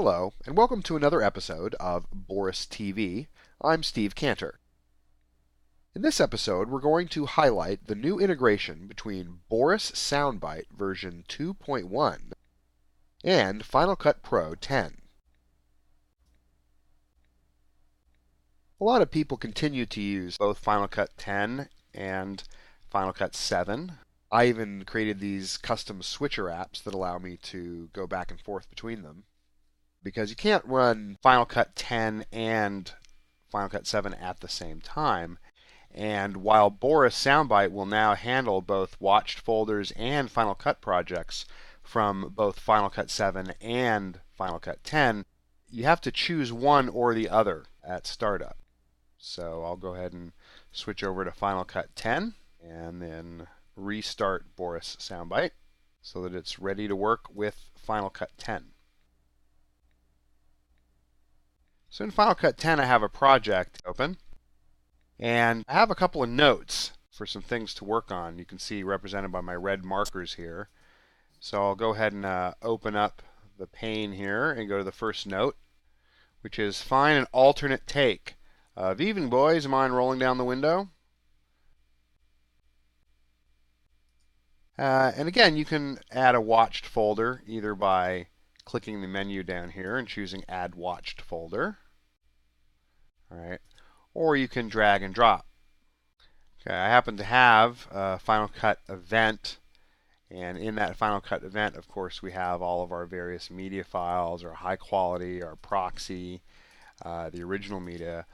Hello, and welcome to another episode of Boris TV. I'm Steve Cantor. In this episode, we're going to highlight the new integration between Boris Soundbite version 2.1 and Final Cut Pro 10. A lot of people continue to use both Final Cut 10 and Final Cut 7. I even created these custom switcher apps that allow me to go back and forth between them, because you can't run Final Cut 10 and Final Cut 7 at the same time. And while Boris Soundbite will now handle both watched folders and Final Cut projects from both Final Cut 7 and Final Cut 10, you have to choose one or the other at startup. So I'll go ahead and switch over to Final Cut 10 and then restart Boris Soundbite so that it's ready to work with Final Cut 10. So in Final Cut 10, I have a project open, and I have a couple of notes for some things to work on. You can see represented by my red markers here. So I'll go ahead and open up the pane here and go to the first note, which is find an alternate take of Evening Boys. Am I rolling down the window? And again, you can add a watched folder either by clicking the menu down here and choosing Add Watched Folder. All right. Or you can drag and drop. Okay, I happen to have a Final Cut event, and in that Final Cut event, of course, we have all of our various media files, our high quality, our proxy, the original media.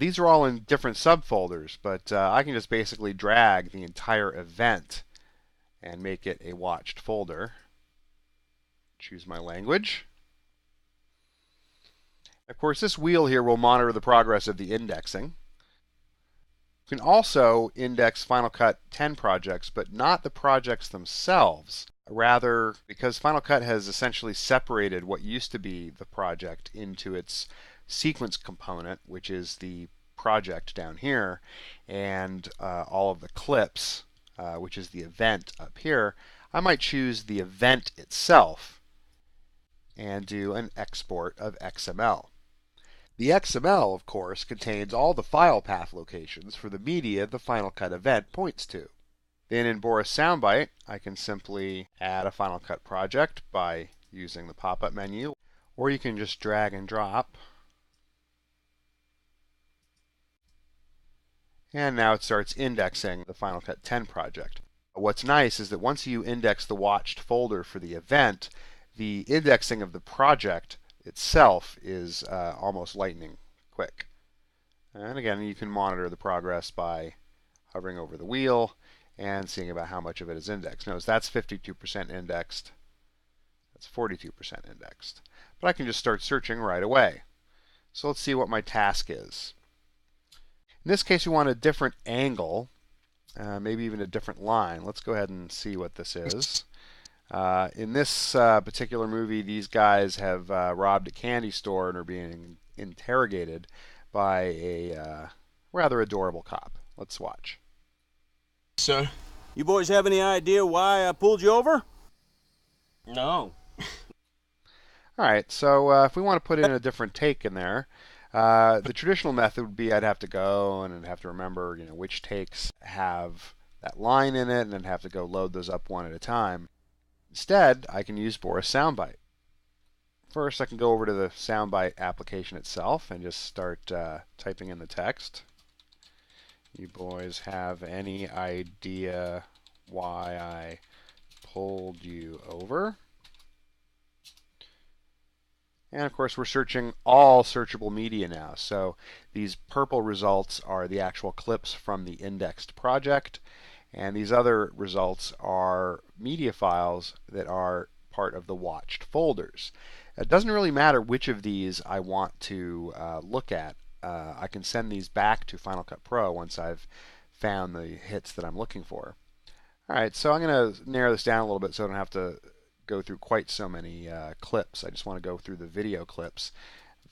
These are all in different subfolders, but I can just basically drag the entire event and make it a watched folder. Choose my language. Of course, this wheel here will monitor the progress of the indexing. You can also index Final Cut 10 projects, but not the projects themselves. Rather, because Final Cut has essentially separated what used to be the project into its sequence component, which is the project down here, and all of the clips, which is the event up here, I might choose the event itself and do an export of XML. The XML, of course, contains all the file path locations for the media the Final Cut event points to. Then in Boris Soundbite, I can simply add a Final Cut project by using the pop-up menu, or you can just drag and drop. And now it starts indexing the Final Cut 10 project. What's nice is that once you index the watched folder for the event, the indexing of the project itself is almost lightning quick. And again, you can monitor the progress by hovering over the wheel and seeing about how much of it is indexed. Notice that's 52% indexed. That's 42% indexed. But I can just start searching right away. So let's see what my task is. In this case, we want a different angle, maybe even a different line. Let's go ahead and see what this is. In this particular movie, these guys have robbed a candy store and are being interrogated by a rather adorable cop. Let's watch. Sir? You boys have any idea why I pulled you over? No. All right, so if we want to put in a different take in there, the traditional method would be I'd have to go and I'd have to remember, which takes have that line in it, and then have to go load those up one at a time. Instead, I can use Boris Soundbite. First, I can go over to the Soundbite application itself and just start typing in the text. You boys have any idea why I pulled you over? And of course, we're searching all searchable media now. So these purple results are the actual clips from the indexed project, and these other results are media files that are part of the watched folders. It doesn't really matter which of these I want to look at. I can send these back to Final Cut Pro once I've found the hits that I'm looking for. All right, so I'm going to narrow this down a little bit so I don't have to go through quite so many clips. I just want to go through the video clips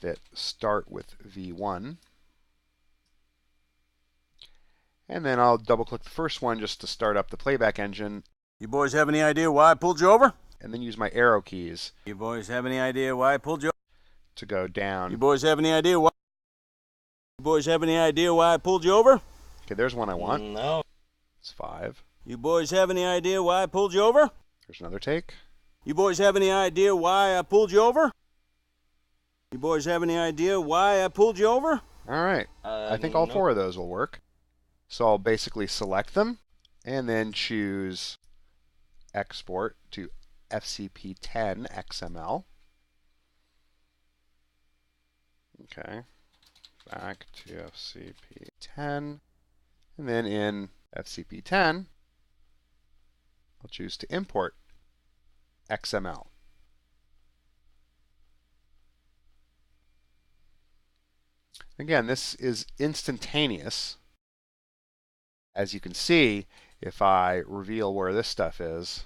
that start with V1. And then I'll double click the first one just to start up the playback engine. You boys have any idea why I pulled you over? And then use my arrow keys. You boys have any idea why I pulled you over? to go down. You boys have any idea why? You boys have any idea why I pulled you over? Okay, there's one I want. No. It's 5. You boys have any idea why I pulled you over? There's another take. You boys have any idea why I pulled you over? You boys have any idea why I pulled you over? All right. I think all 4 of those will work. So I'll basically select them and then choose export to FCP10 XML. Okay. Back to FCP10. And then in FCP10, I'll choose to import XML. Again, this is instantaneous. As you can see, if I reveal where this stuff is,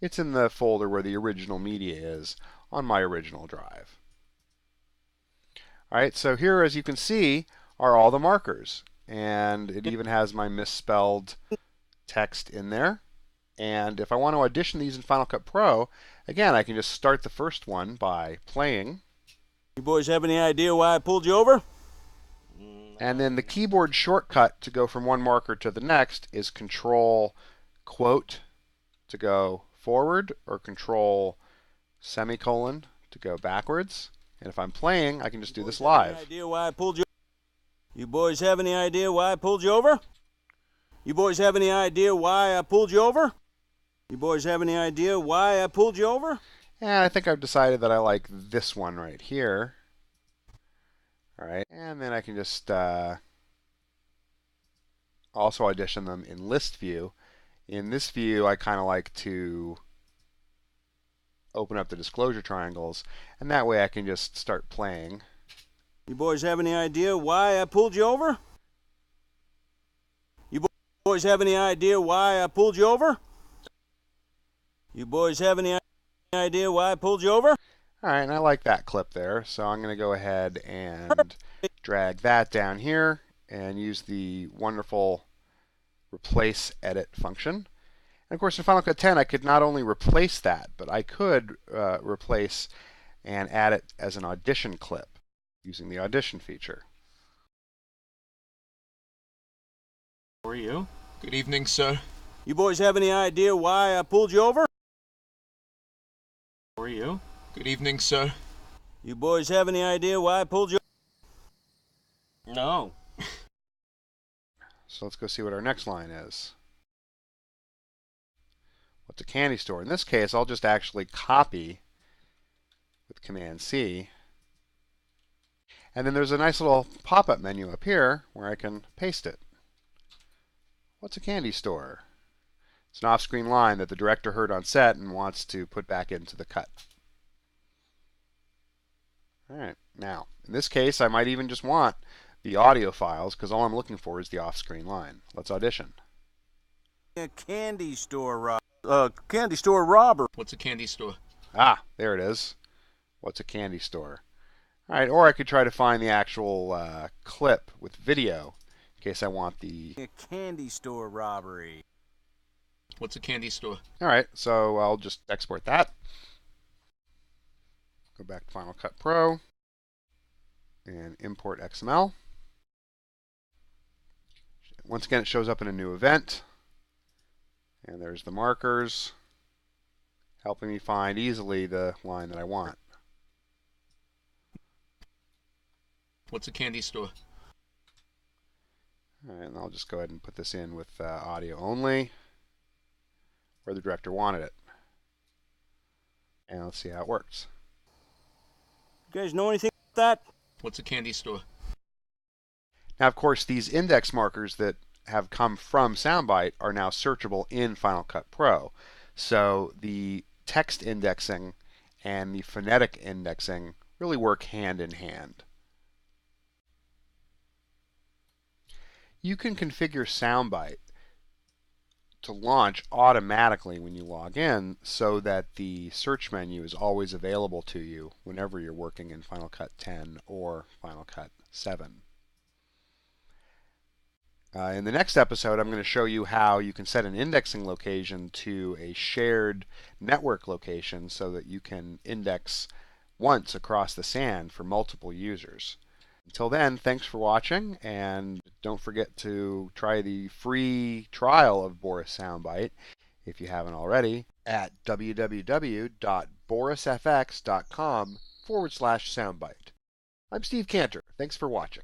it's in the folder where the original media is on my original drive. All right, so here, as you can see, are all the markers. And it even has my misspelled text in there. And if I want to audition these in Final Cut Pro, again, I can just start the first one by playing. You boys have any idea why I pulled you over? And then the keyboard shortcut to go from one marker to the next is Control quote to go forward, or Control semicolon to go backwards. And if I'm playing, I can just do this live. Idea why I pulled you? You boys have any idea why I pulled you over? You boys have any idea why I pulled you over? You boys have any idea why I pulled you over? And I think I've decided that I like this one right here. All right, and then I can just also audition them in list view. In this view, I kind of like to open up the disclosure triangles, and that way I can just start playing. You boys have any idea why I pulled you over? You boys have any idea why I pulled you over? You boys have any idea why I pulled you over? All right, and I like that clip there, so I'm going to go ahead and drag that down here and use the wonderful replace edit function. And of course, in Final Cut 10, I could not only replace that, but I could replace and add it as an audition clip using the audition feature. How are you? Good evening, sir. You boys have any idea why I pulled you over? How are you? Good evening, sir. You boys have any idea why I pulled you over? No. So let's go see what our next line is. What's a candy store? In this case, I'll just actually copy with Command C. And then there's a nice little pop-up menu up here where I can paste it. What's a candy store? It's an off-screen line that the director heard on set and wants to put back into the cut. All right, now, in this case, I might even just want the audio files because all I'm looking for is the off-screen line. Let's audition. A candy store robber. What's a candy store? Ah, there it is. What's a candy store? All right, or I could try to find the actual clip with video in case I want the... A candy store robbery. What's a candy store? All right, so I'll just export that. Go back to Final Cut Pro and import XML. Once again, it shows up in a new event. And there's the markers, helping me find easily the line that I want. What's a candy store? All right, and I'll just go ahead and put this in with audio only, where the director wanted it. And let's see how it works. You guys know anything about that? What's a candy store? Now, of course, these index markers that have come from Soundbite are now searchable in Final Cut Pro. So the text indexing and the phonetic indexing really work hand in hand. You can configure Soundbite to launch automatically when you log in so that the search menu is always available to you whenever you're working in Final Cut 10 or Final Cut 7. In the next episode, I'm going to show you how you can set an indexing location to a shared network location so that you can index once across the SAN for multiple users. Until then, thanks for watching, and don't forget to try the free trial of Boris Soundbite, if you haven't already, at www.borisfx.com/soundbite. I'm Steve Cantor. Thanks for watching.